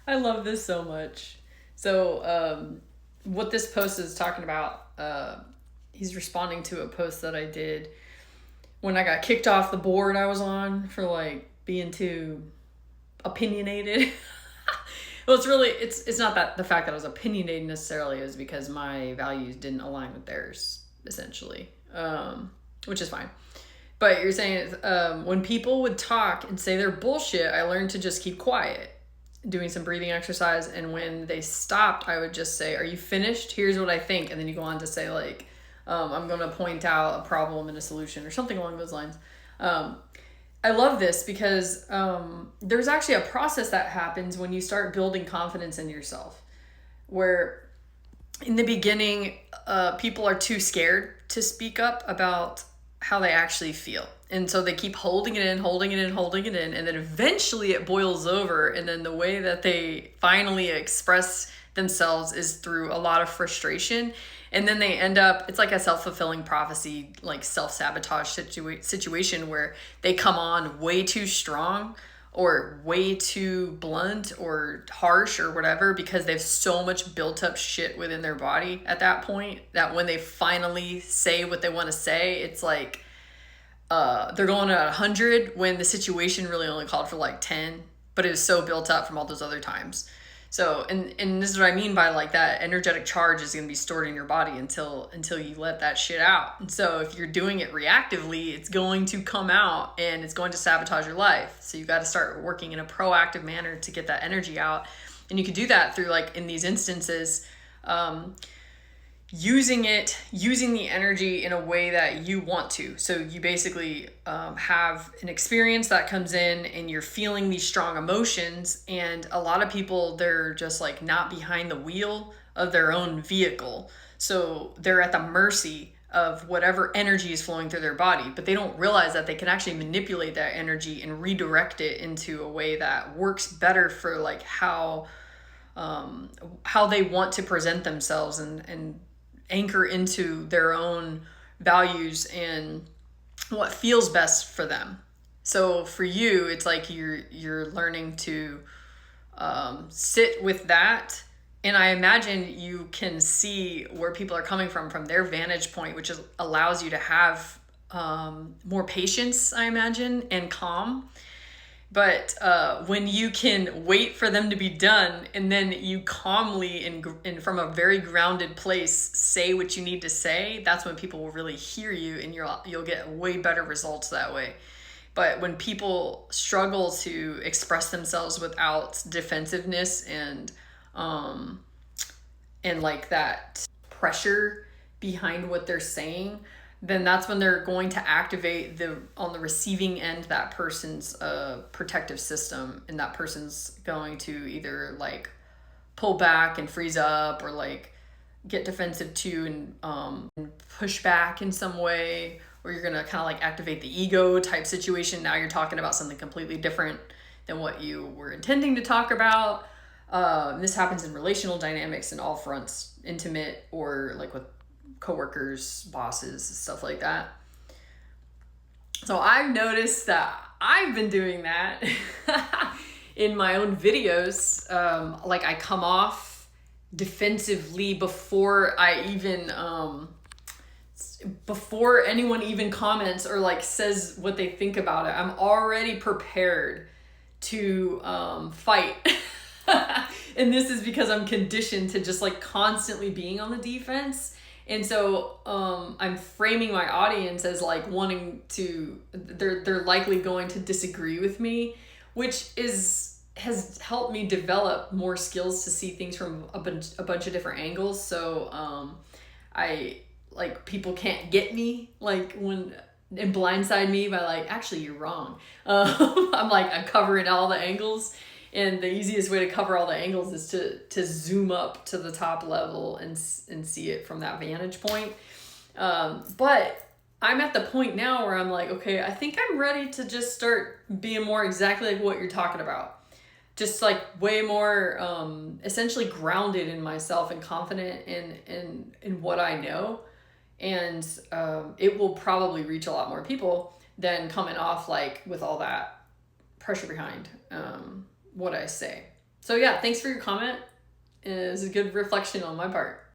I love this so much. So, what this post is talking about, he's responding to a post that I did when I got kicked off the board I was on for like being too opinionated. Well, it's not that the fact that I was opinionated necessarily, is because my values didn't align with theirs, essentially, which is fine. But you're saying when people would talk and say they're bullshit, I learned to just keep quiet, doing some breathing exercise. And when they stopped, I would just say, "Are you finished? Here's what I think." And then you go on to say, like, I'm going to point out a problem and a solution or something along those lines. I love this because there's actually a process that happens when you start building confidence in yourself, where in the beginning, people are too scared to speak up about how they actually feel. And so they keep holding it in, holding it in, holding it in. And then eventually it boils over. And then the way that they finally express themselves is through a lot of frustration. And then they end up, it's like a self-fulfilling prophecy, like self-sabotage situation where they come on way too strong or way too blunt or harsh or whatever, because they have so much built up shit within their body at that point that when they finally say what they want to say, it's like they're going at 100 when the situation really only called for like 10, but it was so built up from all those other times. So, and this is what I mean by like that energetic charge is going to be stored in your body until you let that shit out. And so if you're doing it reactively, it's going to come out and it's going to sabotage your life. So you got to start working in a proactive manner to get that energy out. And you can do that through, like in these instances, using the energy in a way that you want to. So you basically have an experience that comes in and you're feeling these strong emotions, and a lot of people, they're just like not behind the wheel of their own vehicle, so they're at the mercy of whatever energy is flowing through their body, but they don't realize that they can actually manipulate that energy and redirect it into a way that works better for like how they want to present themselves and anchor into their own values and what feels best for them. So for you, it's like you're learning to sit with that. And I imagine you can see where people are coming from their vantage point, which allows you to have more patience, I imagine, and calm. But when you can wait for them to be done and then you calmly and from a very grounded place say what you need to say, that's when people will really hear you, and you'll get way better results that way. But when people struggle to express themselves without defensiveness and like that pressure behind what they're saying, then that's when they're going to activate on the receiving end, that person's protective system, and that person's going to either like pull back and freeze up, or like get defensive too and push back in some way, or you're gonna kind of like activate the ego type situation. Now you're talking about something completely different than what you were intending to talk about. This happens in relational dynamics in all fronts, intimate or like with coworkers, bosses, stuff like that. So I've noticed that I've been doing that in my own videos. Like I come off defensively before before anyone even comments or like says what they think about it. I'm already prepared to fight. And this is because I'm conditioned to just like constantly being on the defense. And so I'm framing my audience as like they're likely going to disagree with me, which has helped me develop more skills to see things from a bunch of different angles. So I like, people can't get me like and blindside me by like, actually you're wrong. I'm covering all the angles. And the easiest way to cover all the angles is to zoom up to the top level and see it from that vantage point. But I'm at the point now where I'm like, okay, I think I'm ready to just start being more exactly like what you're talking about. Just like way more essentially grounded in myself and confident in what I know. And it will probably reach a lot more people than coming off like with all that pressure behind what I say. So yeah, thanks for your comment. It was a good reflection on my part.